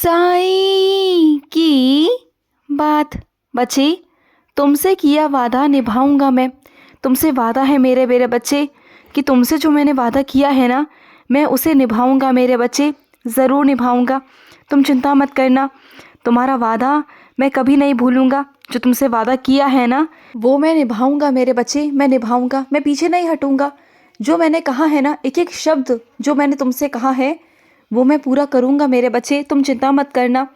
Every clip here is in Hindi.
साईं की बात। बच्चे, तुमसे किया वादा निभाऊंगा मैं। तुमसे वादा है मेरे मेरे बच्चे कि तुमसे जो मैंने वादा किया है ना, मैं उसे निभाऊंगा मेरे बच्चे, ज़रूर निभाऊंगा। तुम चिंता मत करना, तुम्हारा वादा मैं कभी नहीं भूलूंगा। जो तुमसे वादा किया है ना, वो मैं निभाऊंगा मेरे बच्चे, मैं निभाऊंगा। मैं पीछे नहीं हटूंगा। जो मैंने कहा है ना, एक एक शब्द जो मैंने तुमसे कहा है वो मैं पूरा करूंगा मेरे बच्चे, तुम चिंता मत करना।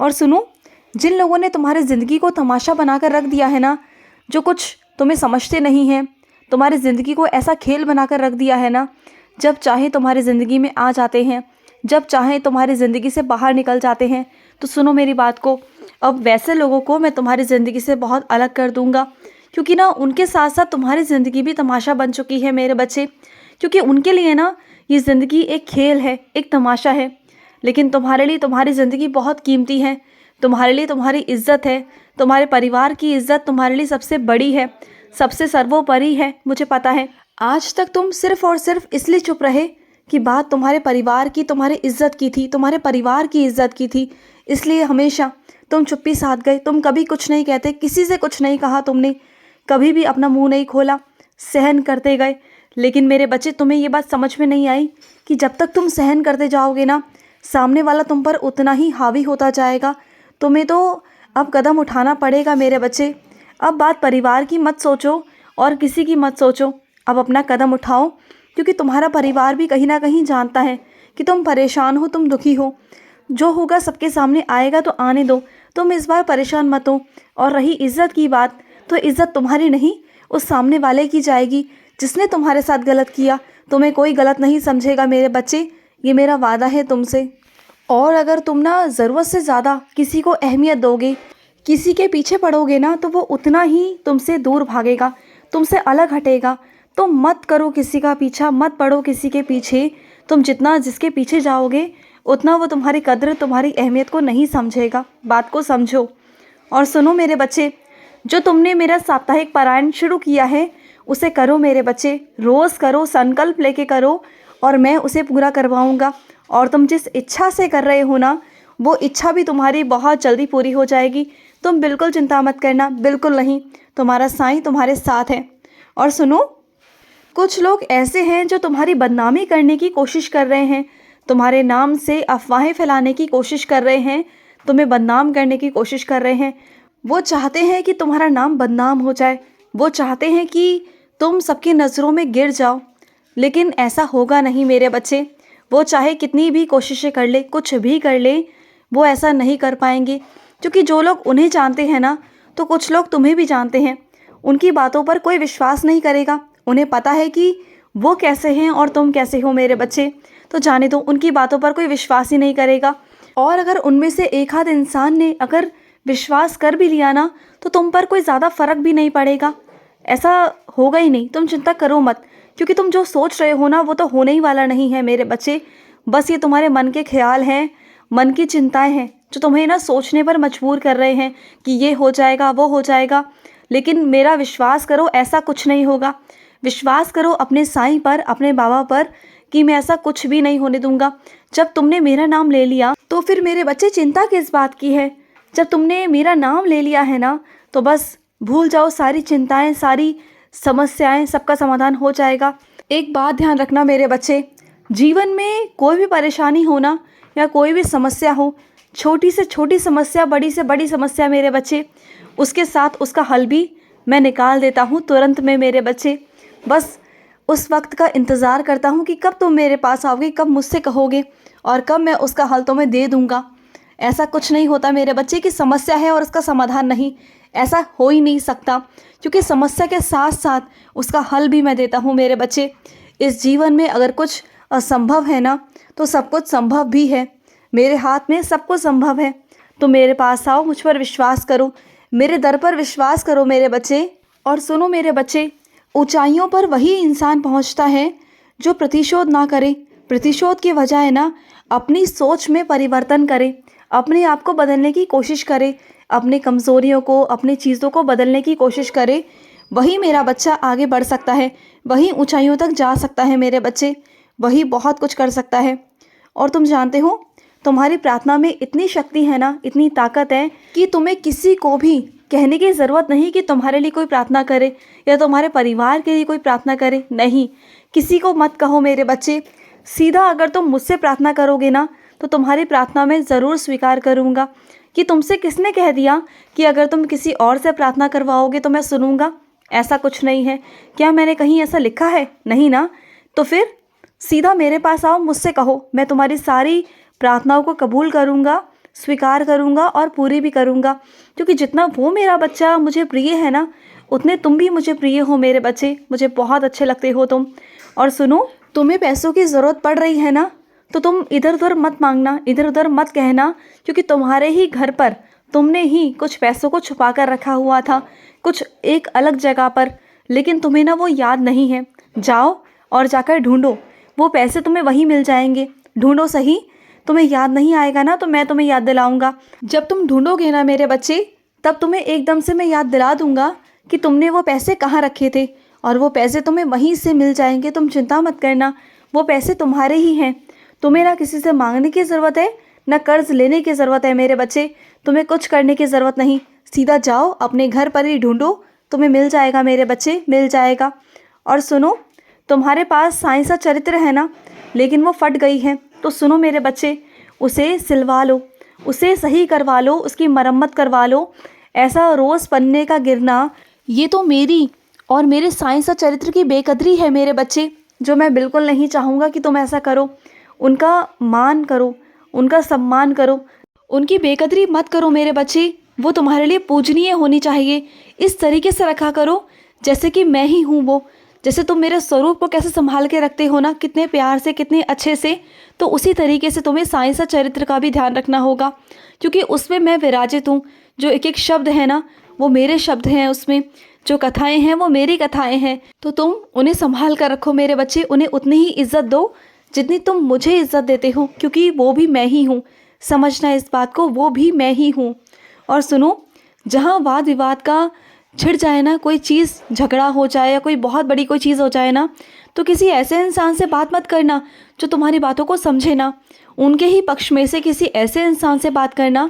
और सुनो, जिन लोगों ने तुम्हारी ज़िंदगी को तमाशा बनाकर रख दिया है ना, जो कुछ तुम्हें समझते नहीं हैं, तुम्हारी ज़िंदगी को ऐसा खेल बनाकर रख दिया है ना, जब चाहे तुम्हारी ज़िंदगी में आ जाते हैं, जब चाहे तुम्हारी ज़िंदगी से बाहर निकल जाते हैं। तो सुनो मेरी बात को, अब वैसे लोगों को मैं तुम्हारी ज़िंदगी से बहुत अलग कर दूंगा, क्योंकि ना उनके साथ साथ तुम्हारी ज़िंदगी भी तमाशा बन चुकी है मेरे बच्चे। क्योंकि उनके लिए ना ये ज़िंदगी एक खेल है, एक तमाशा है, लेकिन तुम्हारे लिए तुम्हारी ज़िंदगी बहुत कीमती है। तुम्हारे लिए तुम्हारी इज्जत है, तुम्हारे परिवार की इज्जत तुम्हारे लिए सबसे बड़ी है, सबसे सर्वोपरि है। मुझे पता है आज तक तुम सिर्फ और सिर्फ इसलिए चुप रहे कि बात तुम्हारे परिवार की, तुम्हारी इज्जत की थी, तुम्हारे परिवार की इज्जत की थी, इसलिए हमेशा तुम चुप्पी साध गए। तुम कभी कुछ नहीं कहते, किसी से कुछ नहीं कहा, तुमने कभी भी अपना मुंह नहीं खोला, सहन करते गए। लेकिन मेरे बच्चे, तुम्हें ये बात समझ में नहीं आई कि जब तक तुम सहन करते जाओगे ना, सामने वाला तुम पर उतना ही हावी होता जाएगा। तुम्हें तो अब कदम उठाना पड़ेगा मेरे बच्चे। अब बात परिवार की मत सोचो और किसी की मत सोचो, अब अपना कदम उठाओ, क्योंकि तुम्हारा परिवार भी कहीं ना कहीं जानता है कि तुम परेशान हो, तुम दुखी हो। जो होगा सबके सामने आएगा तो आने दो, तुम इस बार परेशान मत हो। और रही इज्जत की बात, तो इज्जत तुम्हारी नहीं, उस सामने वाले की जाएगी जिसने तुम्हारे साथ गलत किया। तुम्हें कोई गलत नहीं समझेगा मेरे बच्चे, ये मेरा वादा है तुमसे। और अगर तुम ना ज़रूरत से ज़्यादा किसी को अहमियत दोगे, किसी के पीछे पड़ोगे ना, तो वो उतना ही तुमसे दूर भागेगा, तुमसे अलग हटेगा। तो मत करो किसी का पीछा, मत पड़ो किसी के पीछे। तुम जितना जिसके पीछे जाओगे, उतना वो तुम्हारी कद्र, तुम्हारी अहमियत को नहीं समझेगा। बात को समझो। और सुनो मेरे बच्चे, जो तुमने मेरा साप्ताहिक पारायण शुरू किया है, उसे करो मेरे बच्चे, रोज़ करो, संकल्प लेके करो, और मैं उसे पूरा करवाऊंगा। और तुम जिस इच्छा से कर रहे हो ना, वो इच्छा भी तुम्हारी बहुत जल्दी पूरी हो जाएगी। तुम बिल्कुल चिंता मत करना, बिल्कुल नहीं, तुम्हारा साईं तुम्हारे साथ है। और सुनो, कुछ लोग ऐसे हैं जो तुम्हारी बदनामी करने की कोशिश कर रहे हैं, तुम्हारे नाम से अफवाहें फैलाने की कोशिश कर रहे हैं, तुम्हें बदनाम करने की कोशिश कर रहे हैं। वो चाहते हैं कि तुम्हारा नाम बदनाम हो जाए, वो चाहते हैं कि तुम सबकी नज़रों में गिर जाओ। लेकिन ऐसा होगा नहीं मेरे बच्चे। वो चाहे कितनी भी कोशिशें कर ले, कुछ भी कर ले, वो ऐसा नहीं कर पाएंगे। क्योंकि जो लोग उन्हें जानते हैं ना, तो कुछ लोग तुम्हें भी जानते हैं। उनकी बातों पर कोई विश्वास नहीं करेगा। उन्हें पता है कि वो कैसे हैं और तुम कैसे हो मेरे बच्चे। तो जाने दो, उनकी बातों पर कोई विश्वास ही नहीं करेगा। और अगर उनमें से एक आध इंसान ने अगर विश्वास कर भी लिया ना, तो तुम पर कोई ज़्यादा फर्क भी नहीं पड़ेगा। ऐसा होगा ही नहीं, तुम चिंता करो मत। क्योंकि तुम जो सोच रहे हो ना, वो तो होने ही वाला नहीं है मेरे बच्चे। बस ये तुम्हारे मन के ख्याल हैं, मन की चिंताएं हैं, जो तुम्हें ना सोचने पर मजबूर कर रहे हैं कि ये हो जाएगा, वो हो जाएगा। लेकिन मेरा विश्वास करो, ऐसा कुछ नहीं होगा। विश्वास करो अपने साईं पर, अपने बाबा पर, कि मैं ऐसा कुछ भी नहीं होने दूंगा। जब तुमने मेरा नाम ले लिया, तो फिर मेरे बच्चे चिंता किस बात की है। जब तुमने मेरा नाम ले लिया है ना, तो बस भूल जाओ सारी चिंताएं, सारी समस्याएं, सबका समाधान हो जाएगा। एक बात ध्यान रखना मेरे बच्चे, जीवन में कोई भी परेशानी हो ना, या कोई भी समस्या हो, छोटी से छोटी समस्या, बड़ी से बड़ी समस्या मेरे बच्चे, उसके साथ उसका हल भी मैं निकाल देता हूँ तुरंत में मेरे बच्चे। बस उस वक्त का इंतज़ार करता हूँ कि कब तुम मेरे पास आओगे, कब मुझसे कहोगे, और कब मैं उसका हल तुम्हें दे दूँगा। ऐसा कुछ नहीं होता मेरे बच्चे कि समस्या है और उसका समाधान नहीं, ऐसा हो ही नहीं सकता। क्योंकि समस्या के साथ साथ उसका हल भी मैं देता हूँ मेरे बच्चे। इस जीवन में अगर कुछ असंभव है ना, तो सब कुछ संभव भी है। मेरे हाथ में सब कुछ संभव है। तो मेरे पास आओ, मुझ पर विश्वास करो, मेरे दर पर विश्वास करो मेरे बच्चे। और सुनो मेरे बच्चे, ऊंचाइयों पर वही इंसान पहुंचता है जो प्रतिशोध ना करे। प्रतिशोध के बजाय ना अपनी सोच में परिवर्तन करे, अपने आप को बदलने की कोशिश करे, अपनी कमज़ोरियों को, अपनी चीज़ों को बदलने की कोशिश करे। वही मेरा बच्चा आगे बढ़ सकता है, वही ऊंचाइयों तक जा सकता है मेरे बच्चे, वही बहुत कुछ कर सकता है। और तुम जानते हो, तुम्हारी प्रार्थना में इतनी शक्ति है ना, इतनी ताकत है कि तुम्हें किसी को भी कहने की ज़रूरत नहीं कि तुम्हारे लिए कोई प्रार्थना करे या तुम्हारे परिवार के लिए कोई प्रार्थना करे। नहीं, किसी को मत कहो मेरे बच्चे। सीधा अगर तुम मुझसे प्रार्थना करोगे ना तो तुम्हारी प्रार्थना मैं ज़रूर स्वीकार करूँगा। कि तुमसे किसने कह दिया कि अगर तुम किसी और से प्रार्थना करवाओगे तो मैं सुनूँगा? ऐसा कुछ नहीं है। क्या मैंने कहीं ऐसा लिखा है? नहीं ना। तो फिर सीधा मेरे पास आओ, मुझसे कहो, मैं तुम्हारी सारी प्रार्थनाओं को कबूल करूँगा, स्वीकार करूँगा और पूरी भी करूँगा। क्योंकि जितना वो मेरा बच्चा मुझे प्रिय है ना, उतने तुम भी मुझे प्रिय हो मेरे बच्चे। मुझे बहुत अच्छे लगते हो तुम। और सुनो, तुम्हें पैसों की ज़रूरत पड़ रही है ना, तो तुम इधर उधर मत मांगना, इधर उधर मत कहना, क्योंकि तुम्हारे ही घर पर तुमने ही कुछ पैसों को छुपा कर रखा हुआ था, कुछ एक अलग जगह पर, लेकिन तुम्हें ना वो याद नहीं है। जाओ और जाकर ढूंढो, वो पैसे तुम्हें वहीं मिल जाएंगे। ढूंढो सही। तुम्हें याद नहीं आएगा ना तो मैं तुम्हें याद दिलाऊंगा। जब तुम ढूंढोगे ना मेरे बच्चे, तब तुम्हें एकदम से मैं याद दिला दूंगा कि तुमने वो पैसे कहाँ रखे थे, और वो पैसे तुम्हें वहीं से मिल जाएंगे। तुम चिंता मत करना, वो पैसे तुम्हारे ही हैं। तुम्हें ना किसी से मांगने की ज़रूरत है, ना कर्ज लेने की ज़रूरत है मेरे बच्चे। तुम्हें कुछ करने की ज़रूरत नहीं। सीधा जाओ, अपने घर पर ही ढूंढो, तुम्हें मिल जाएगा मेरे बच्चे, मिल जाएगा। और सुनो, तुम्हारे पास साइंसा चरित्र है ना, लेकिन वो फट गई है। तो सुनो मेरे बच्चे, उसे सिलवा लो, उसे सही करवा लो, उसकी मरम्मत करवा लो। ऐसा रोज़ पन्ने का गिरना, ये तो मेरी और मेरे साइंसा चरित्र की बेकदरी है मेरे बच्चे, जो मैं बिल्कुल नहीं चाहूँगा कि तुम ऐसा करो। उनका मान करो, उनका सम्मान करो, उनकी बेकदरी मत करो मेरे बच्चे। वो तुम्हारे लिए पूजनीय होनी चाहिए। इस तरीके से रखा करो जैसे कि मैं ही हूँ वो। जैसे तुम मेरे स्वरूप को कैसे संभाल के रखते हो ना, कितने प्यार से, कितने अच्छे से, तो उसी तरीके से तुम्हें साइंसा चरित्र का भी ध्यान रखना होगा, क्योंकि उसमें मैं विराजित हूँ। जो एक एक शब्द है ना, वो मेरे शब्द हैं, उसमें जो कथाएं हैं वो मेरी कथाएं हैं। तो तुम उन्हें संभाल कर रखो मेरे बच्चे। उन्हें उतनी ही इज्जत दो जितनी तुम मुझे इज्जत देते हो, क्योंकि वो भी मैं ही हूँ। समझना इस बात को, वो भी मैं ही हूँ। और सुनो, जहाँ वाद विवाद का छिड़ जाए ना, कोई चीज़ झगड़ा हो जाए या कोई बहुत बड़ी कोई चीज़ हो जाए ना, तो किसी ऐसे इंसान से बात मत करना जो तुम्हारी बातों को समझे ना। उनके ही पक्ष में से किसी ऐसे इंसान से बात करना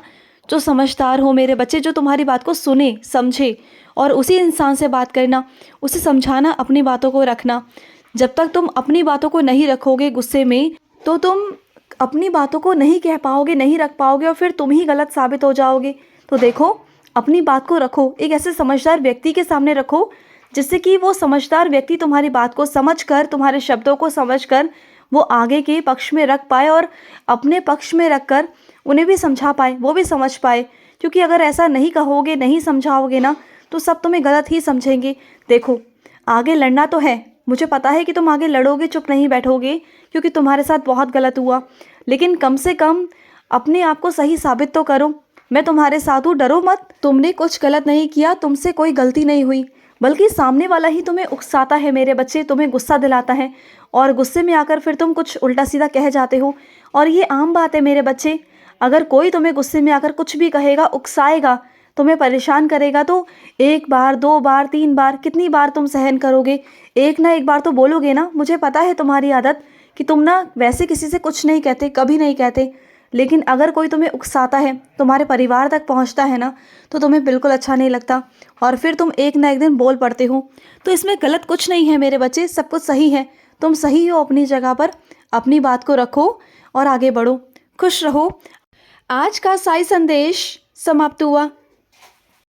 जो समझदार हो मेरे बच्चे, जो तुम्हारी बात को सुने, समझे। और उसी इंसान से बात करना, उसे समझाना, अपनी बातों को रखना। जब तक तुम अपनी बातों को नहीं रखोगे गुस्से में, तो तुम अपनी बातों को नहीं कह पाओगे, नहीं रख पाओगे, और फिर तुम ही गलत साबित हो जाओगे। तो देखो, अपनी बात को रखो, एक ऐसे समझदार व्यक्ति के सामने रखो जिससे कि वो समझदार व्यक्ति तुम्हारी बात को समझकर, तुम्हारे शब्दों को समझकर वो आगे के पक्ष में रख पाए, और अपने पक्ष में रखकर उन्हें भी समझा पाए, वो भी समझ पाए। क्योंकि अगर ऐसा नहीं कहोगे, नहीं समझाओगे ना, तो सब तुम्हें गलत ही समझेंगे। देखो, आगे लड़ना तो है, मुझे पता है कि तुम आगे लड़ोगे, चुप नहीं बैठोगे, क्योंकि तुम्हारे साथ बहुत गलत हुआ, लेकिन कम से कम अपने आप को सही साबित तो करो। मैं तुम्हारे साथ हूँ, डरो मत। तुमने कुछ गलत नहीं किया, तुमसे कोई गलती नहीं हुई, बल्कि सामने वाला ही तुम्हें उकसाता है मेरे बच्चे, तुम्हें गुस्सा दिलाता है, और गुस्से में आकर फिर तुम कुछ उल्टा सीधा कह जाते हो। और ये आम बात है मेरे बच्चे। अगर कोई तुम्हें गुस्से में आकर कुछ भी कहेगा, उकसाएगा, तुम्हें परेशान करेगा, तो एक बार, दो बार, तीन बार, कितनी बार तुम सहन करोगे? एक ना एक बार तो बोलोगे ना। मुझे पता है तुम्हारी आदत कि तुम ना वैसे किसी से कुछ नहीं कहते, कभी नहीं कहते, लेकिन अगर कोई तुम्हें उकसाता है, तुम्हारे परिवार तक पहुंचता है ना, तो तुम्हें बिल्कुल अच्छा नहीं लगता, और फिर तुम एक ना एक दिन बोल पड़ते हो। तो इसमें गलत कुछ नहीं है मेरे बच्चे, सब कुछ सही है। तुम सही हो अपनी जगह पर। अपनी बात को रखो और आगे बढ़ो। खुश रहो। आज का साई संदेश समाप्त हुआ।